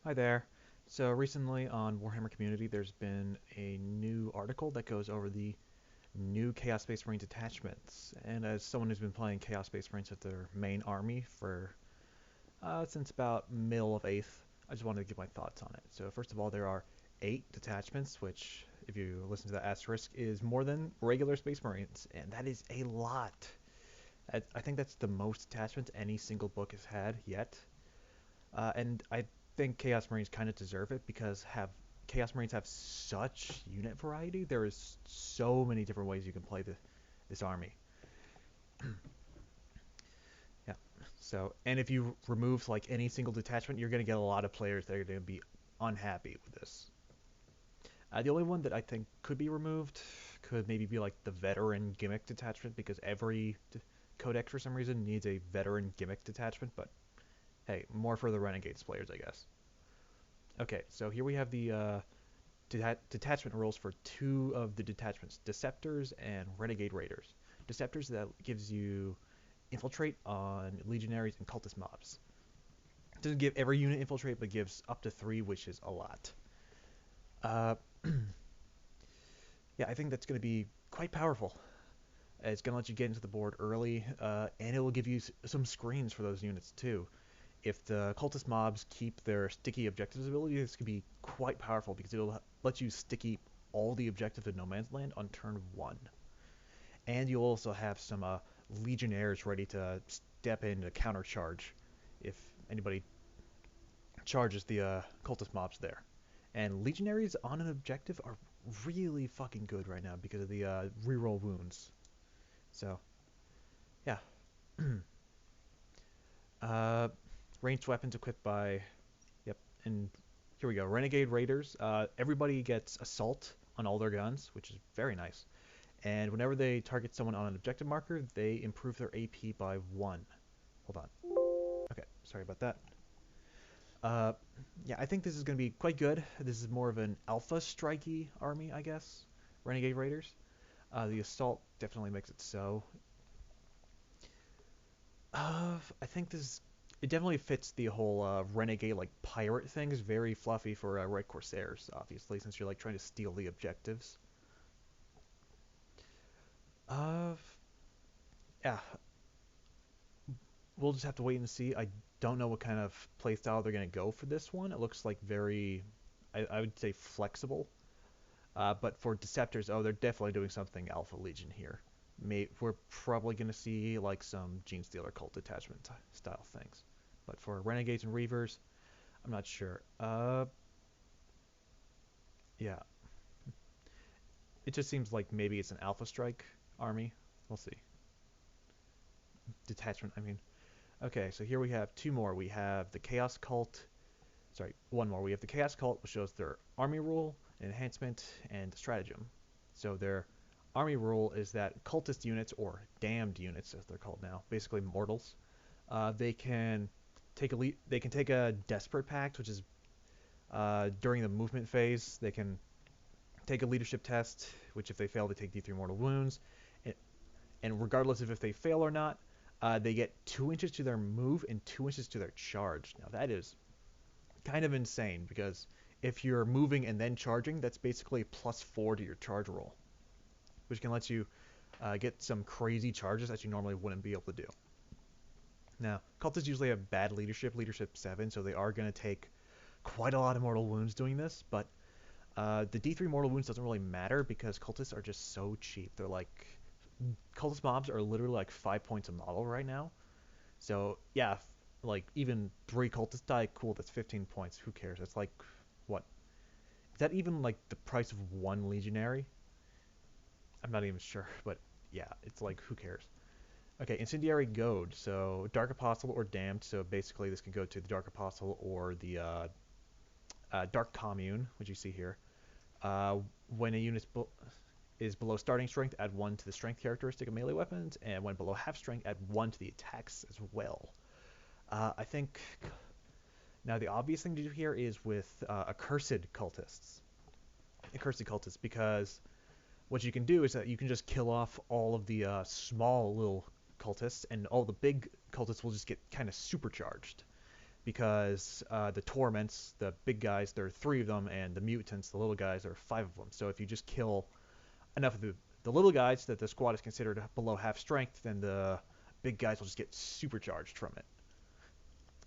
Hi there. So recently on Warhammer Community, there's been a new article that goes over the new Chaos Space Marine detachments. And as someone who's been playing Chaos Space Marines with their main army for since about middle of 8th, I just wanted to give my thoughts on it. So first of all, there are 8 detachments, which, if you listen to the asterisk, is more than regular Space Marines, and that is a lot. I think that's the most detachments any single book has had yet. And I think Chaos Marines kind of deserve it because have Chaos Marines have such unit variety. There is so many different ways you can play this army. Yeah. So, and if you remove like any single detachment, you're going to get a lot of players that are going to be unhappy with this. The only one that I think could be removed could maybe be like the veteran gimmick detachment because every codex for some reason needs a veteran gimmick detachment. But hey, more for the Renegades players, I guess. Okay, so here we have the detachment rules for two of the detachments, Deceptors and Renegade Raiders. Deceptors, that gives you infiltrate on legionaries and cultist mobs. It doesn't give every unit infiltrate, but gives up to 3, which is a lot. Uh, yeah, I think that's going to be quite powerful. It's going to let you get into the board early, and it will give you some screens for those units too. If the cultist mobs keep their sticky objectives ability, this could be quite powerful because it'll let you sticky all the objectives in No Man's Land on turn 1. And you'll also have some legionnaires ready to step in to countercharge if anybody charges the cultist mobs there. And legionaries on an objective are really fucking good right now because of the reroll wounds. So, yeah. uh, Ranged weapons equipped by, yep, and here we go. Renegade Raiders. Everybody gets assault on all their guns, which is very nice. And whenever they target someone on an objective marker, they improve their AP by 1. Hold on. Okay, sorry about that. Uh, yeah, I think this is going to be quite good. This is more of an alpha strikey army, I guess. Renegade Raiders. The assault definitely makes it so. I think this it definitely fits the whole renegade like pirate thing. Is very fluffy for Red Corsairs, obviously, since you're like trying to steal the objectives. Uh, yeah, we'll just have to wait and see. I don't know what kind of playstyle they're going to go for this one. It looks like very, I would say flexible. But for Deceptors, oh, they're definitely doing something Alpha Legion here. We're probably going to see like some Gene Stealer cult detachment style things. But for Renegades and Reavers, I'm not sure. Yeah, it just seems like maybe it's an Alpha Strike army. We'll see. Detachment, I mean. Okay, so here we have two more. We have the Chaos Cult. Sorry, one more. We have the Chaos Cult, which shows their army rule, enhancement, and stratagem. So their army rule is that cultist units, or damned units as they're called now, basically mortals, they can they can take a desperate pact, which is during the movement phase. They can take a leadership test, which if they fail, they take D3 mortal wounds, and, and regardless of if they fail or not, they get 2 inches to their move and 2 inches to their charge. Now that is kind of insane because if you're moving and then charging, that's basically +4 to your charge roll, which can let you get some crazy charges that you normally wouldn't be able to do. Now, cultists usually have bad leadership, leadership 7, so they are going to take quite a lot of mortal wounds doing this, but the D3 mortal wounds doesn't really matter because cultists are just so cheap. They're like, cultist mobs are literally like 5 points a model right now. So, yeah, like even 3 cultists die, cool, that's 15 points. Who cares? That's like, what? Is that even like the price of 1 legionary? I'm not even sure, but yeah, it's like, who cares? Okay, Incendiary Goad. So, Dark Apostle or Damned. So, basically, this can go to the Dark Apostle or the Dark Commune, which you see here. When a unit is below starting strength, add 1 to the strength characteristic of melee weapons, and when below half strength, add 1 to the attacks as well. I think now the obvious thing to do here is with accursed cultists. Accursed cultists, because what you can do is that you can just kill off all of the small little cultists, and all the big cultists will just get kind of supercharged. because the torments, the big guys, there are 3 of them, and the mutants, the little guys, there are 5 of them. So if you just kill enough of the little guys that the squad is considered below half strength, then the big guys will just get supercharged from it.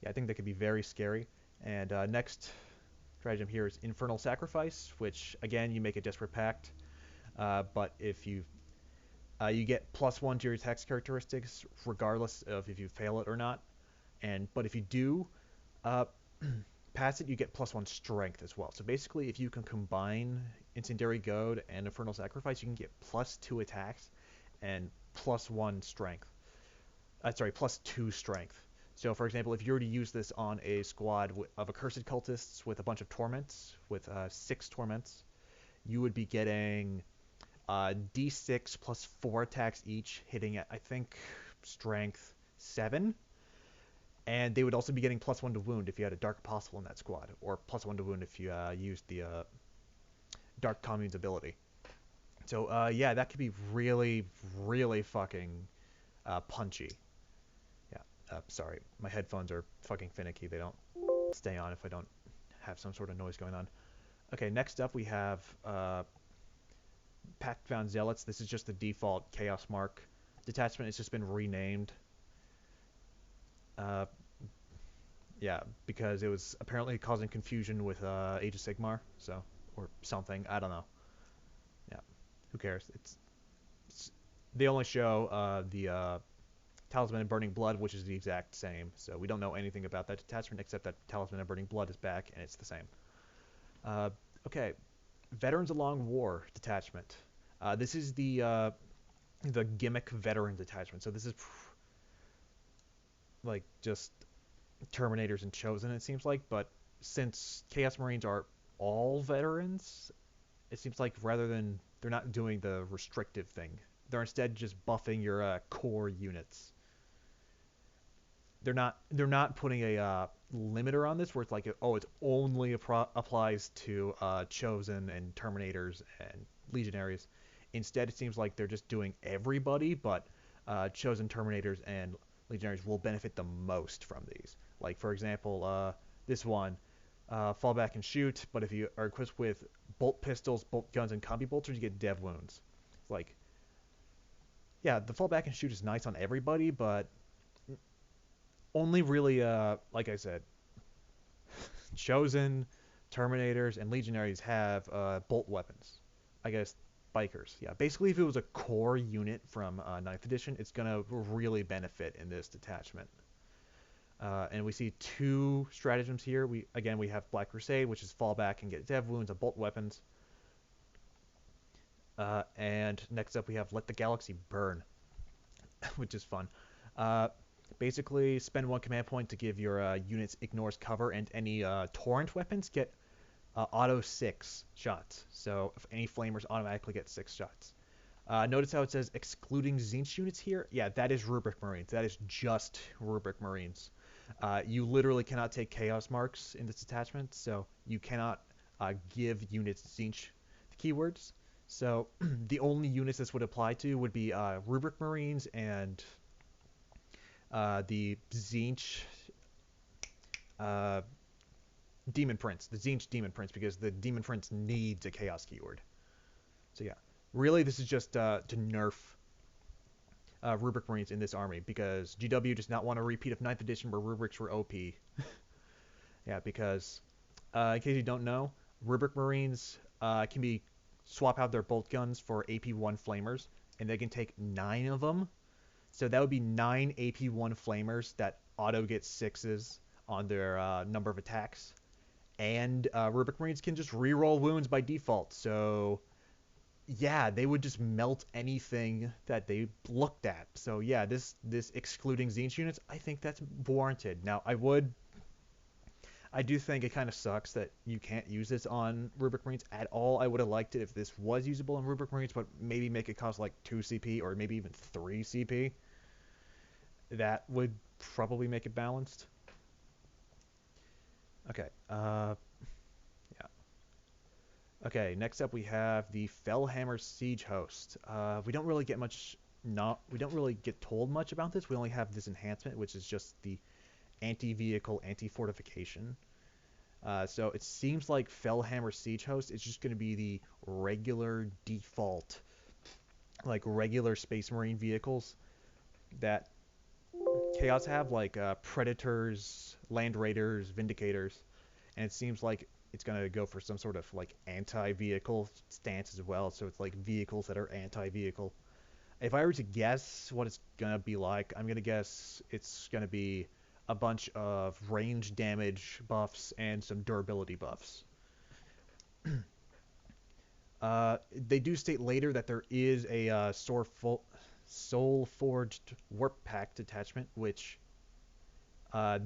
Yeah, I think that could be very scary. And next stratagem here is Infernal Sacrifice, which again you make a Desperate Pact, but if you get +1 to your attacks characteristics regardless of if you fail it or not. But if you do uh, pass it, you get +1 strength as well. So basically, if you can combine Incendiary Goad and Infernal Sacrifice, you can get +2 attacks and +1 strength. Sorry, +2 strength. So, for example, if you were to use this on a squad of accursed cultists with a bunch of torments, with 6 torments, you would be getting D6 +4 attacks each, hitting at, I think, strength 7. And they would also be getting +1 to wound if you had a Dark Apostle in that squad, or +1 to wound if you used the Dark Commune's ability. So, yeah, that could be really, really fucking punchy. Yeah, sorry, my headphones are fucking finicky. They don't stay on if I don't have some sort of noise going on. Okay, next up we have Pact-Bound Zealots. This is just the default Chaos Mark detachment. It's just been renamed. Yeah, because it was apparently causing confusion with Age of Sigmar, so, or something. I don't know. Yeah, who cares? They only show the Talisman and Burning Blood, which is the exact same. So we don't know anything about that detachment except that Talisman and Burning Blood is back and it's the same. Okay, Veterans Along War detachment. This is the gimmick veteran detachment. So this is like just Terminators and Chosen, it seems like. But since Chaos Marines are all veterans, it seems like rather than they're not doing the restrictive thing, they're instead just buffing your core units. They're not putting a limiter on this where it's like, oh, it only applies to Chosen and Terminators and Legionaries. Instead, it seems like they're just doing everybody, but Chosen, Terminators, and Legionaries will benefit the most from these. Like, for example, this one, fall back and shoot, but if you are equipped with bolt pistols, bolt guns, and combi bolters, you get dev wounds. It's like, yeah, the fall back and shoot is nice on everybody, but only really, like I said, Chosen, Terminators, and Legionaries have bolt weapons. I guess Bikers. Yeah, basically, if it was a core unit from 9th edition, it's going to really benefit in this detachment. And we see 2 stratagems here. We have Black Crusade, which is fall back and get dev wounds and bolt weapons. And next up, we have Let the Galaxy Burn, which is fun. Basically, spend 1 command point to give your units ignores cover, and any torrent weapons get auto 6 shots. So if any flamers automatically get 6 shots. Notice how it says excluding Tzeentch units here? Yeah, that is Rubric Marines. That is just Rubric Marines. You literally cannot take Chaos Marks in this attachment, so you cannot give units Tzeentch keywords. So the only units this would apply to would be Rubric Marines and the Tzeentch Demon Prince, the Tzeentch Demon Prince, because the Demon Prince needs a Chaos keyword. So yeah, really this is just to nerf Rubric Marines in this army, because GW does not want a repeat of 9th edition where Rubrics were OP. Yeah, because in case you don't know, Rubric Marines can be swap out their bolt guns for AP1 flamers, and they can take 9 of them. So that would be 9 AP1 flamers that auto get 6s on their number of attacks. And Rubric Marines can just reroll wounds by default. So yeah, they would just melt anything that they looked at. So yeah, this excluding Tzeentch units, I think that's warranted. Now I do think it kind of sucks that you can't use this on Rubric Marines at all. I would have liked it if this was usable on Rubric Marines, but maybe make it cost like 2 CP or maybe even 3 CP. That would probably make it balanced. Okay, yeah. Okay, next up we have the Fellhammer Siege Host. We don't really get much, we don't really get told much about this. We only have this enhancement, which is just the anti-vehicle, anti-fortification. So it seems like Fellhammer Siege Host is just going to be the regular default, like regular Space Marine vehicles that Chaos have, like Predators, Land Raiders, Vindicators, and it seems like it's going to go for some sort of like anti-vehicle stance as well. So it's like vehicles that are anti-vehicle. If I were to guess what it's going to be like, I'm going to guess it's going to be a bunch of range damage buffs and some durability buffs. They do state later that there is a Soul Forged Warp Pack detachment, which uh,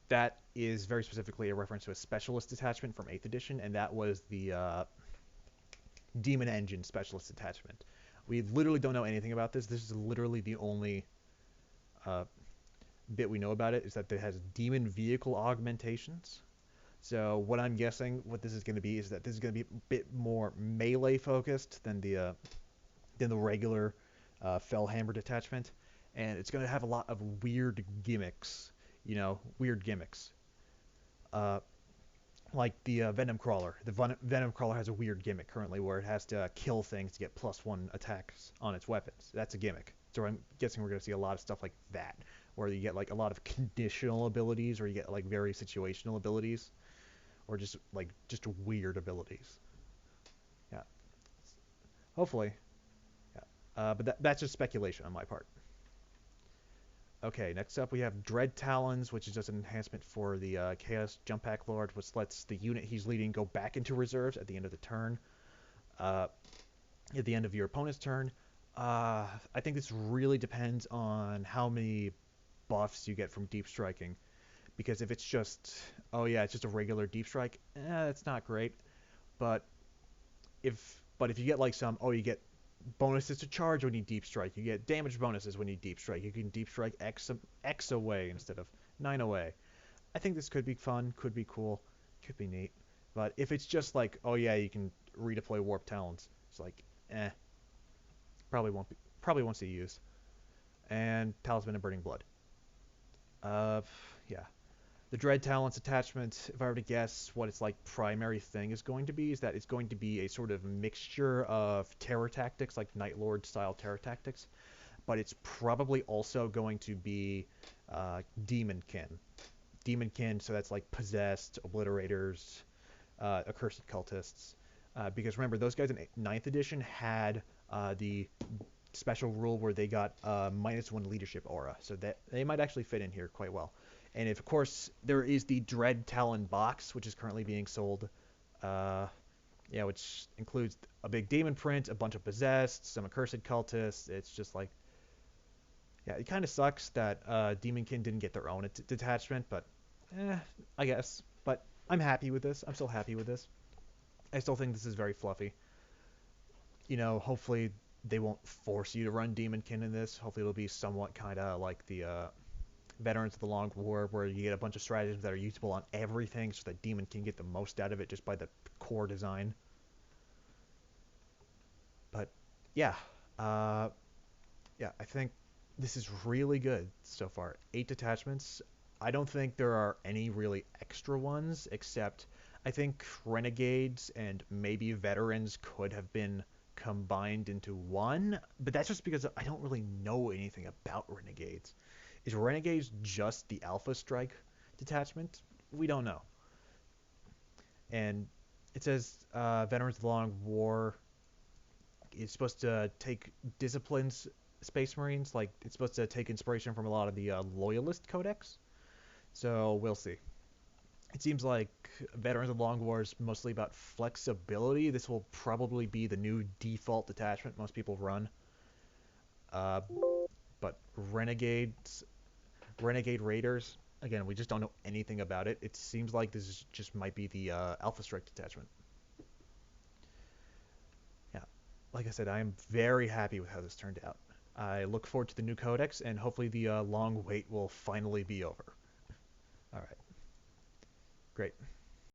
that is very specifically a reference to a specialist detachment from 8th edition, and that was the Demon Engine specialist detachment. We literally don't know anything about this. This is literally the only uh, bit we know about it, is that it has demon vehicle augmentations. So what I'm guessing what this is going to be is that this is going to be a bit more melee focused than the regular Fellhammer detachment, and it's going to have a lot of weird gimmicks. Weird gimmicks. Uh, like the Venom Crawler. The Venom Crawler has a weird gimmick currently where it has to kill things to get +1 attacks on its weapons. That's a gimmick. So I'm guessing we're going to see a lot of stuff like that, where you get like a lot of conditional abilities, or you get like very situational abilities, or just weird abilities. Yeah, hopefully. Yeah, but that's just speculation on my part. Okay, next up we have Dread Talons, which is just an enhancement for the Chaos Jump Pack Lord, which lets the unit he's leading go back into reserves at the end of the turn. Uh, at the end of your opponent's turn. I think this really depends on how many buffs you get from deep striking. Because if it's just, oh yeah, it's just a regular deep strike, that's not great. But if you get like you get bonuses to charge when you deep strike. You get damage bonuses when you deep strike. You can deep strike X away instead of 9 away. I think this could be fun, could be cool, could be neat. But if it's just like, oh yeah, you can redeploy Warp Talons, it's like, probably won't see use. And Talisman of Burning Blood. Uh, yeah. The Dread Talents attachment, if I were to guess what its like primary thing is going to be, is that it's going to be a sort of mixture of terror tactics, like Night Lord style terror tactics, but it's probably also going to be Demonkin. Demonkin, so that's like Possessed, Obliterators, Accursed Cultists. Because remember, those guys in 9th edition had the special rule where they got -1 leadership aura, so that they might actually fit in here quite well. And if, of course, there is the Dread Talon box, which is currently being sold, which includes a big demon print, a bunch of possessed, some accursed cultists. It's just like, yeah, it kind of sucks that Demonkin didn't get their own detachment, but I guess. But I'm happy with this. I'm still happy with this. I still think this is very fluffy. Hopefully they won't force you to run Demonkin in this. Hopefully it'll be somewhat kind of like the Veterans of the Long War, where you get a bunch of stratagems that are usable on everything, so that Demon can get the most out of it just by the core design. But yeah, uh, I think this is really good so far. 8 detachments. I don't think there are any really extra ones, except I think Renegades and maybe Veterans could have been combined into one, but that's just because I don't really know anything about Renegades. Is Renegades just the Alpha Strike detachment? We don't know. And it says Veterans of the Long War is supposed to take disciplines Space Marines. Like, it's supposed to take inspiration from a lot of the Loyalist Codex. So we'll see. It seems like Veterans of the Long War is mostly about flexibility. This will probably be the new default detachment most people run. Uh, but Renegade Raiders, again, we just don't know anything about it. It seems like this just might be the Alpha Strike detachment. Yeah, like I said, I am very happy with how this turned out. I look forward to the new codex, and hopefully the long wait will finally be over. All right, great.